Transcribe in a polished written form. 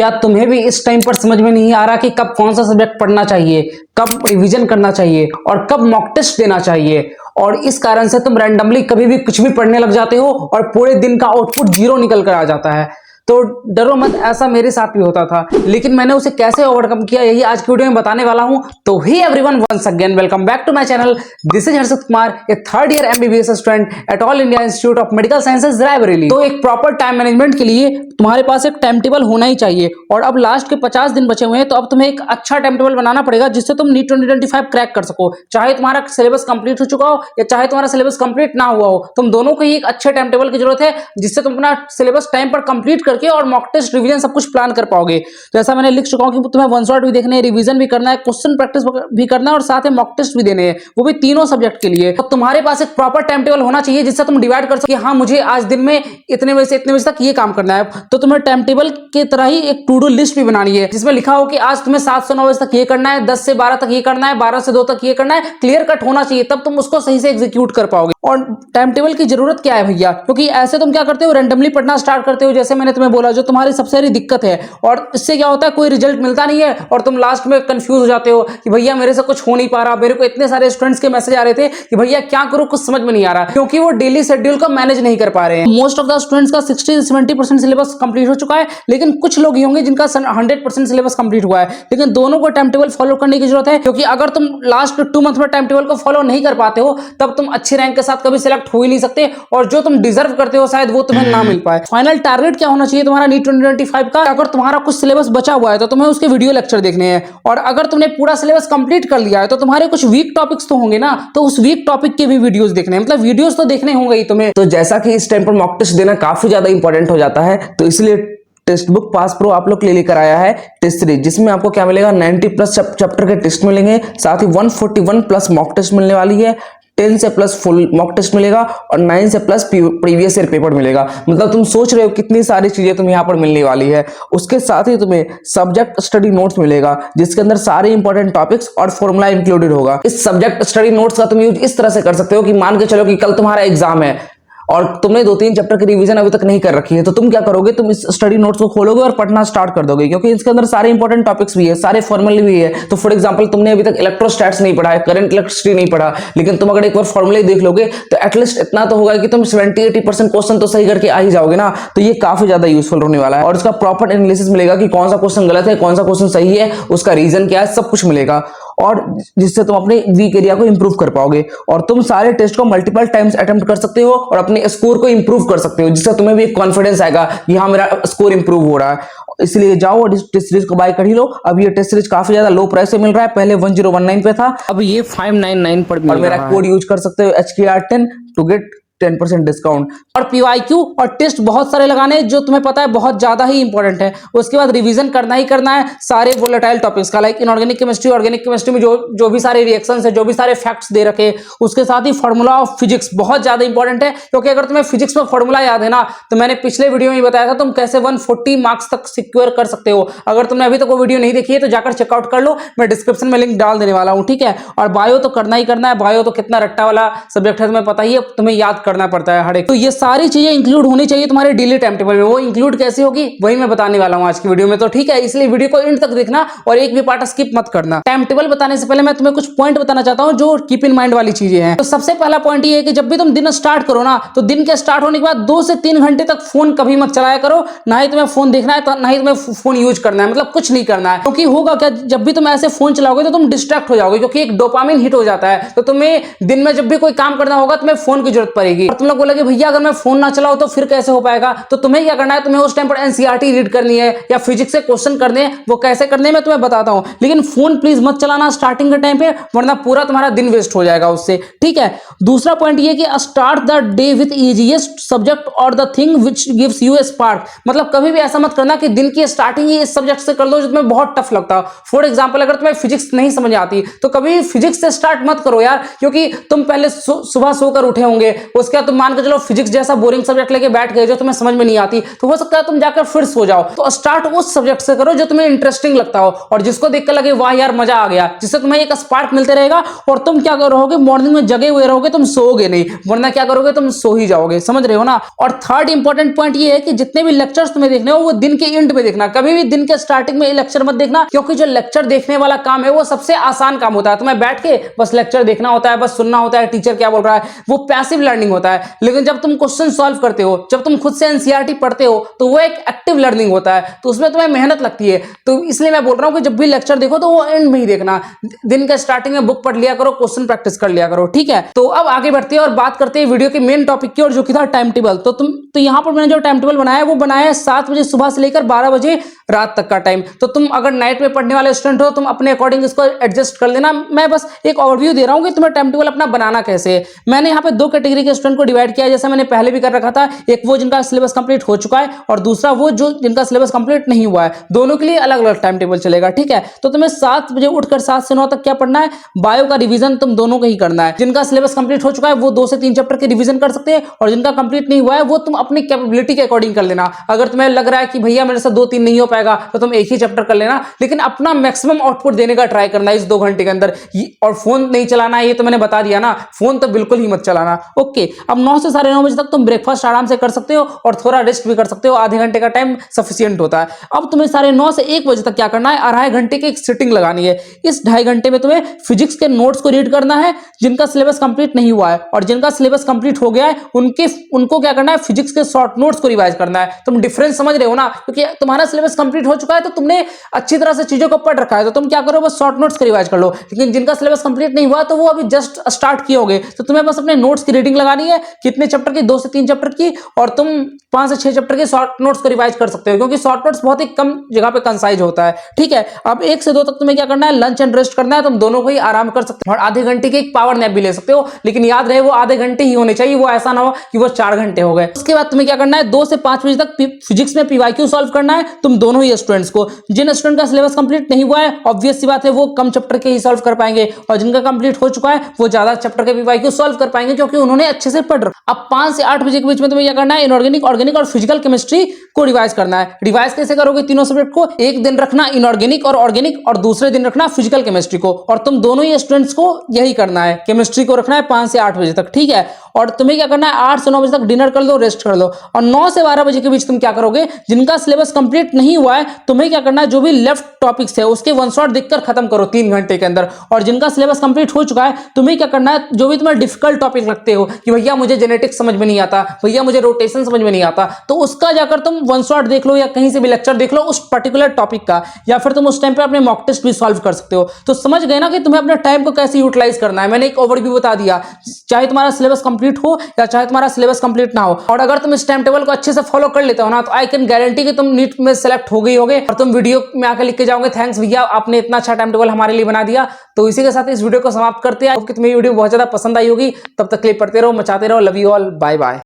क्या तुम्हें भी इस टाइम पर समझ में नहीं आ रहा कि कब कौन सा सब्जेक्ट पढ़ना चाहिए, कब रिवीजन करना चाहिए और कब मॉक टेस्ट देना चाहिए? और इस कारण से तुम रैंडमली कभी भी कुछ भी पढ़ने लग जाते हो और पूरे दिन का आउटपुट जीरो निकल कर आ जाता है। तो डरो मत, ऐसा मेरे साथ भी होता था, लेकिन मैंने उसे कैसे ओवरकम किया यही आज की वीडियो में बताने वाला हूं। तो hey everyone, once again welcome back to my channel. This is Harshit Kumar, a third year MBBS student at All India Institute of Medical Sciences Raebareli. तो एक प्रॉपर टाइम मैनेजमेंट के लिए तुम्हारे पास एक टाइम टेबल होना ही चाहिए। और अब लास्ट के 50 दिन बचे हुए हैं, तो अब तुम्हें एक अच्छा टाइम टेबल बनाना पड़ेगा जिससे तुम नीट 2025 क्रैक कर सको। चाहे तुम्हारा सिलेबस कंप्लीट हो चुका हो या चाहे तुम्हारा सिलेबस कंप्लीट ना हुआ हो, तुम दोनों को ही एक अच्छे टाइम टेबल की जरूरत है जिससे तुम अपना सिलेबस टाइम पर कंप्लीट करके और मॉक टेस्ट रिवीजन सब कुछ प्लान कर पाओगे। जैसा मैंने लिख चुका हूं कि तुम्हें वन शॉट भी देखने हैं, रिवीजन भी करना है, क्वेश्चन प्रैक्टिस भी करना है और साथ में मॉक टेस्ट भी देने हैं, वो भी तीनों सब्जेक्ट के लिए। तो तुम्हारे पास एक प्रॉपर टाइम टेबल होना चाहिए जिससे तुम डिवाइड कर सको कि हाँ, मुझे आज दिन में इतने बजे से इतने बजे तक ये काम करना है। तो तुम्हें टाइम टेबल की तरह ही एक टू डू लिस्ट भी बनानी है जिसमें लिखा हो कि आज तुम्हें 7 से 9 बजे तक ये करना है, 10 से 12 तक ये करना है, 12 से 2 तक ये करना है। क्लियर कट होना चाहिए, तब तुम उसको सही से एग्जीक्यूट कर पाओगे। और टाइम टेबल की जरूरत क्या है भैया? क्योंकि ऐसे तुम क्या करते हो, रैंडमली पढ़ना स्टार्ट करते हो, जैसे मैंने तुम्हें बोला, जो तुम्हारी सबसे सारी दिक्कत है। और इससे क्या होता है, कोई रिजल्ट मिलता नहीं है और तुम लास्ट में कंफ्यूज हो जाते हो कि भैया मेरे से कुछ हो नहीं पा रहा। मेरे को इतने सारे स्टूडेंट्स के मैसेज आ रहे थे कि भैया क्या करूं, कुछ समझ में नहीं आ रहा, क्योंकि वो डेली शेड्यूल को मैनेज नहीं कर पा रहे हैं। मोस्ट ऑफ द स्टूडेंट्स का 60-70% सिलेबस कंप्लीट हो चुका है, लेकिन कुछ लोग ही होंगे जिनका 100% सिलेबस कंप्लीट हुआ है। लेकिन दोनों को टाइम टेबल फॉलो करने की जरूरत है, क्योंकि अगर तुम लास्ट 2 मंथ में टाइम टेबल को फॉलो नहीं कर पाते हो, तब तुम अच्छे रैंक के साथ कभी सिलेक्ट हो ही नहीं सकते और जो तुम डिजर्व करते हो शायद वो तुम्हें ना मिल पाए। फाइनल टारगेट क्या होना चाहिए तुम्हारा नीट 2025 का? अगर तुम्हारा कुछ सिलेबस बचा हुआ है तो तुम्हें उसके वीडियो लेक्चर देखने हैं, और अगर तुमने पूरा सिलेबस कंप्लीट कर लिया है तो तुम्हारे कुछ वीक टॉपिक्स तो होंगे ना, तो उस वीक टॉपिक के भी वीडियोस देखने हैं। मतलब वीडियोस तो देखने होंगे ही तुम्हें। तो जैसा कि इस टाइम पर मॉक टेस्ट देना काफी ज्यादा इंपॉर्टेंट हो जाता है, तो इसलिए टेक्स्ट बुक पास प्रो आप लोग के लिए लेकर आया है टेस्ट सीरीज, जिसमें आपको क्या मिलेगा, 90+ चैप्टर के टेस्ट मिलेंगे, साथ ही 141+ मॉक टेस्ट मिलने वाली है, 10 से प्लस फुल मॉक टेस्ट मिलेगा और 9 से प्लस प्रीवियस ईयर पेपर मिलेगा। मतलब तुम सोच रहे हो कितनी सारी चीजें तुम्हें यहाँ पर मिलने वाली है। उसके साथ ही तुम्हें सब्जेक्ट स्टडी नोट्स मिलेगा जिसके अंदर सारे इंपॉर्टेंट टॉपिक्स और फॉर्मूला इंक्लूडेड होगा। इस सब्जेक्ट स्टडी नोट्स का तुम यूज इस तरह से कर सकते हो कि मान के चलो कि कल तुम्हारा एग्जाम है और तुमने 2-3 चैप्टर की रिवीजन अभी तक नहीं कर रखी है, तो तुम क्या करोगे, तुम इस स्टडी नोट्स को खोलोगे और पढ़ना स्टार्ट कर दोगे, क्योंकि इसके अंदर सारे इंपॉर्टेंट टॉपिक्स भी है, सारे फॉर्मूले भी है। तो फॉर एग्जांपल तुमने अभी तक इलेक्ट्रोस्टैट्स नहीं पढ़ा है, करंट इलेक्ट्रिसिटी नहीं पढ़ा, लेकिन तुम अगर एक बार फॉर्मूले देख लोगे तो एटलीस्ट इतना तो होगा कि तुम 70-80% क्वेश्चन तो सही करके आ ही जाओगे ना। तो ये काफी ज्यादा यूजफुल होने वाला है और इसका प्रॉपर एनालिसिस मिलेगा कि कौन सा क्वेश्चन गलत है, कौन सा क्वेश्चन सही है, उसका रीजन क्या है, सब कुछ मिलेगा, और जिससे तुम अपने वीक एरिया को इंप्रूव कर पाओगे। और तुम सारे टेस्ट को मल्टीपल टाइम्स अटेम्प्ट कर सकते हो और अपने स्कोर को इंप्रूव कर सकते हो, जिससे तुम्हें भी एक कॉन्फिडेंस आएगा कि हाँ, मेरा स्कोर इंप्रूव हो रहा है। इसलिए जाओ और इस टेस्ट सीरीज को बाय कर ही लो। अब ये टेस्ट सीरीज काफी ज्यादा लो प्राइस से मिल रहा है, पहले 1019 पे था, अब ये 599 पर मिल रहा है। और मेरा कोड यूज कर सकते हो HKR10 टू गेट 10% डिस्काउंट। और PYQ और टेस्ट बहुत सारे लगाने जो तुम्हें पता है बहुत ज्यादा ही इंपॉर्टेंट है। उसके बाद रिवीजन करना ही करना है सारे वोलेटाइल टॉपिक्स का, like inorganic chemistry, organic chemistry में जो भी सारे रिएक्शंस है, जो भी सारे फैक्ट्स दे रखे, उसके साथ ही फॉर्मूला ऑफ फिजिक्स बहुत ज्यादा इंपॉर्टेंट है। क्योंकि अगर तुम्हें फिजिक्स में फॉर्मूला याद है ना, तो मैंने पिछले वीडियो में बताया था तुम कैसे 140 मार्क्स तक सिक्योर कर सकते हो। अगर तुमने अभी तक वो वीडियो नहीं देखी है तो जाकर चेकआउट कर लो, मैं डिस्क्रिप्शन में लिंक डाल देने वाला हूँ, ठीक है। और बायो तो करना ही करना है, बायो तो कितना रट्टा वाला सब्जेक्ट है तुम्हें पता ही है, तुम्हें याद करना पड़ता है हर एक। तो ये सारी चीजें इंक्लूड होनी चाहिए तुम्हारे डेली टाइम टेबल में। वो इंक्लूड कैसे होगी वही मैं बताने वाला हूं आज की वीडियो में, तो ठीक है। इसलिए वीडियो को एंड तक देखना और एक भी पार्ट स्किप मत करना। टाइम टेबल बताने से पहले मैं तुम्हें कुछ पॉइंट बताना चाहता हूं जो कीप इन माइंड वाली चीजें हैं। तो सबसे पहला पॉइंट ये है कि जब भी तुम दिन स्टार्ट करो ना, तो दिन के स्टार्ट होने के बाद 2 से 3 घंटे तक फोन कभी मत चलाया करो। ना ही तुम्हें फोन देखना है, ना ही तुम्हें फोन यूज करना है, मतलब कुछ नहीं करना है। क्योंकि होगा क्या, जब भी तुम ऐसे फोन चलाओगे तो तुम डिस्ट्रैक्ट हो जाओगे, क्योंकि एक डोपामिन हिट हो जाता है। तो तुम्हें दिन में जब भी कोई काम करना होगा तुम्हें फोन की जरूरत पड़ेगी। और तुम लोग बोलोगे भैया अगर मैं फोन ना चलाओ तो फिर कैसे हो पाएगा? तो तुम्हें क्या करना है, तुम्हें उस टाइम पर एनसीईआरटी रीड करनी है या फिजिक्स से क्वेश्चन करने हैं। वो कैसे करने मैं तुम्हें बताता हूं, लेकिन फोन प्लीज मत चलाना स्टार्टिंग के टाइम पे, वरना पूरा तुम्हारा दिन वेस्ट हो जाएगा उससे, ठीक है। दूसरा पॉइंट ये कि start the day with easiest subject और the thing which gives you a spark. मतलब कभी भी ऐसा मत करना कि दिन की स्टार्टिंग ही इस सब्जेक्ट से कर दो जो तुम्हें बहुत टफ लगता हो। फॉर एग्जांपल अगर तुम्हें फिजिक्स नहीं समझ आती तो कभी फिजिक्स से स्टार्ट मत करो यार, क्योंकि तुम पहले सुबह सोकर उठे होंगे, उसके उसके बाद तुम मान के चलो फिजिक्स जैसा बोरिंग सब्जेक्ट लेके बैठ गए जो तुम्हें समझ में नहीं आती, तो हो सकता है तुम जाकर फिर सो जाओ। तो स्टार्ट उस सब्जेक्ट से करो जो तुम्हें इंटरेस्टिंग लगता हो और जिसको देखकर लगे वाह यार मजा आ गया, जिससे तुम्हें एक स्पार्क मिलते रहेगा और तुम क्या करोगे, मॉर्निंग में जगे हुए रहोगे, तुम सोओगे नहीं, वरना क्या करोगे, तुम सो ही जाओगे। समझ रहे हो ना। और थर्ड इंपॉर्टेंट पॉइंट ये है कि जितने भी लेक्चर्स तुम्हें देखने हो वो दिन के एंड में देखना, कभी भी दिन के स्टार्टिंग में लेक्चर मत देखना, क्योंकि जो लेक्चर देखने वाला काम है वो सबसे आसान काम होता है। तुम्हें बैठ के बस लेक्चर देखना होता है, बस सुनना होता है टीचर क्या बोल रहा है, वो पैसिव लर्निंग होता है। लेकिन जब तुम क्वेश्चन सॉल्व करते हो, जब तुम खुद से एनसीईआरटी पढ़ते हो, तो वो एक एक्टिव लर्निंग होता है, तो उसमें तुम्हें मेहनत लगती है। तो इसलिए मैं बोल रहा हूं कि जब भी लेक्चर देखो तो वो एंड में ही देखना, दिन के स्टार्टिंग में बुक पढ़ लिया करो, क्वेश्चन प्रैक्टिस कर लिया करो, ठीक है। तो अब आगे बढ़ते हैं और बात करते हैं वीडियो के मेन टॉपिक की, और जो कि था टाइम टेबल। तो यहां पर मैंने जो टाइम टेबल बनाया है वो बनाया है 7 बजे सुबह से लेकर 12 बजे रात तक का टाइम। तो तुम अगर नाइट में पढ़ने वाले स्टूडेंट हो, तुम अपने अकॉर्डिंग इसको एडजस्ट कर लेना। मैं बस एक ओवरव्यू दे रहा हूं कि तुम्हें टाइम टेबल अपना बनाना कैसे है। मैंने यहाँ पे 2 कैटेगरी के स्टूडेंट को डिवाइड किया है, जैसा मैंने पहले भी कर रखा था। एक वो जिनका सिलेबस कंप्लीट हो चुका है और दूसरा वो जो जिनका सिलेबस कंप्लीट नहीं हुआ है। दोनों के लिए अलग अलग टाइम टेबल चलेगा, ठीक है। तो तुम्हें 7 बजे उठकर 7 से 9 तक क्या पढ़ना है, बायो का रिवीजन तुम दोनों का ही करना है। जिनका सिलेबस कंप्लीट हो चुका है वो 2 से 3 चैप्टर के रिवीजन कर सकते हैं, और जिनका कंप्लीट नहीं हुआ है वो तुम अपनी कैपेबिलिटी के अकॉर्डिंग कर लेना। अगर तुम्हें लग रहा है कि भैया मेरे से 2-3 नहीं हो पाएगा तो तुम एक ही चैप्टर कर लेना, लेकिन अपना मैक्सिमम आउटपुट देने का ट्राई करना इस 2 घंटे के अंदर। और फोन नहीं चलाना है, ये तो मैंने बता दिया ना, फोन तो बिल्कुल ही मत चलाना। ओके, अब 9 से 9:30 बजे तक तुम ब्रेकफास्ट आराम से कर सकते हो और थोड़ा रेस्ट भी कर सकते हो, आधे घंटे का टाइम सफिशियंट होता है। अब तुम्हें 9:30 से 1 बजे तक क्या करना है, 2.5 घंटे की एक सिटिंग लगानी है। इस 2.5 घंटे में तुम्हें फिजिक्स के नोट्स को रीड करना है, जिनका सिलेबस कंप्लीट नहीं हुआ है, और जिनका सिलेबस कंप्लीट हो गया है उनको क्या करना है, फिजिक्स के शॉर्ट नोट्स को रिवाइज करना है। तुम डिफरेंस समझ रहे हो ना, क्योंकि तुम्हारा सिलेबस कंप्लीट हो चुका है तो तुमने अच्छी तरह से चीजों को पढ़ रखा है, तो तुम क्या करो, बस शॉर्ट नोट्स को रिवाइज कर लो। लेकिन जिनका सिलेबस कंप्लीट नहीं हुआ तो वो अभी जस्ट स्टार्ट किए होंगे, तो तुम्हें बस अपने नोट्स की रीडिंग लगानी है। कितने चैप्टर की, 2 से 3 चैप्टर की, और तुम 5 से 6 चैप्टर के शॉर्ट नोट्स को रिवाइज कर सकते हो, क्योंकि शॉर्ट नोट्स बहुत ही कम जगह पे कंसाइज होता है, ठीक है। अब 1 से 2 तक तुम्हें क्या करना है, लंच एंड रेस्ट करना है। तुम दोनों को ही आराम कर सकते हो, और आधे घंटे की एक पावर नैप भी ले सकते हो, लेकिन याद रहे वो आधे घंटे ही होने चाहिए, वो ऐसा ना हो कि वो 4 घंटे हो गए। उसके बाद तुम्हें क्या करना है, 2 से 5 बजे तक फिजिक्स में पीवाईक्यू सॉल्व करना है, तुम दोनों ही स्टूडेंट्स को। जिन स्टूडेंट का सिलेबस कंप्लीट नहीं हुआ है, ऑब्वियस सी बात है वो कम चैप्टर के ही सॉल्व कर पाएंगे, और जिनका कंप्लीट हो चुका है वो ज्यादा चैप्टर के पीवाईक्यू सॉल्व कर पाएंगे, क्योंकि उन्होंने अच्छे से पढ़ रखा। अब 5 से 8 बजे के बीच में तुम्हें क्या करना है, इनऑर्गेनिक, ऑर्गेनिक और फिजिकल केमिस्ट्री को रिवाइज करना है। रिवाइज कैसे करोगे, तीनों सब्जेक्ट को एक दिन रखना इनऑर्गेनिक और ऑर्गेनिक, और दूसरे दिन रखना फिजिकल केमिस्ट्री को। और तुम दोनों ही स्टूडेंट्स को यही करना है, केमिस्ट्री को रखना है 5 से 8 बजे तक, ठीक है। और तुम्हें क्या करना है, 8 से 9 बजे तक डिनर कर लो, रेस्ट कर लो, और 9 से 12 बजे के बीच तुम क्या करोगे, जिनका सिलेबस कंप्लीट नहीं हुआ है तुम्हें क्या करना है, जो भी लेफ्ट टॉपिक्स है उसके वन शॉट देखकर खत्म करो 3 घंटे के अंदर। और जिनका सिलेबस कंप्लीट हो चुका है तुम्हें क्या करना है, जो भी तुम्हें डिफिकल्ट टॉपिक लगते हो कि भैया मुझे जेनेटिक्स समझ में नहीं आता, भैया मुझे रोटेशन समझ में नहीं आता, तो उसका जाकर तुम वन शॉट देख लो, या कहीं से भी लेक्चर देख लो उस पर्टिकुलर टॉपिक का, या फिर तुम उस टाइम पे अपने मॉक टेस्ट भी सॉल्व कर सकते हो। तो समझ गए ना कि तुम्हें अपने टाइम को कैसे यूटिलाइज करना है। मैंने एक ओवरव्यू बता दिया, चाहे तुम्हारा सिलेबस कंप्लीट हो या चाहे तुम्हारा सिलेबस कंप्लीट ना हो। और अगर तुम इस टाइम टेबल को अच्छे से फॉलो कर लेते हो ना, तो आई कैन गारंटी कि तुम नीट में सेलेक्ट हो गई होगे, और तुम वीडियो में आकर लिख के जाओगे, थैंक्स भैया आपने इतना अच्छा टाइम टेबल हमारे लिए बना दिया। तो इसी के साथ इस वीडियो को समाप्त करते हैं। तुम्हें वीडियो बहुत ज्यादा पसंद आई होगी, तब तक क्लिक पढ़ते रहो, मचाते रहो। Love you all, bye bye.